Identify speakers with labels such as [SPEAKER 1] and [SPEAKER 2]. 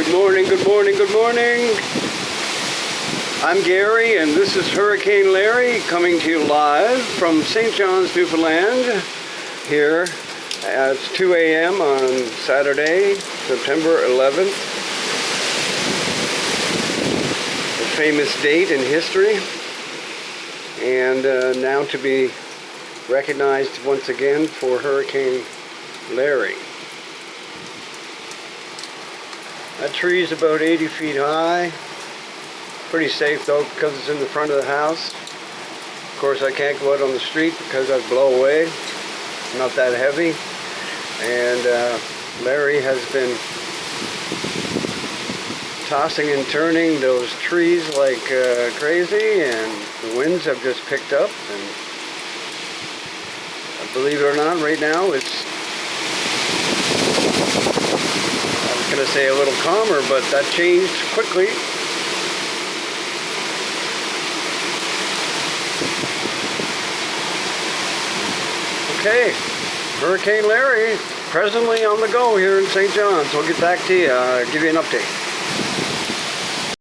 [SPEAKER 1] Good morning, good morning, good morning. I'm Gary, and this is Hurricane Larry coming to you live from St. John's, Newfoundland. Here, it's 2 a.m. on Saturday, September 11th. A famous date in history, and now to be recognized once again for Hurricane Larry. That tree is about 80 feet high. Pretty safe though, because it's in the front of the house. Of course, I can't go out on the street because I'd blow away. Not that heavy. And Larry has been tossing and turning those trees like crazy, and the winds have just picked up. And believe it or not, right now it's, I was going to say a little calmer, but that changed quickly. Okay, Hurricane Larry presently on the go here in St. John's. We'll get back to you, give you an update.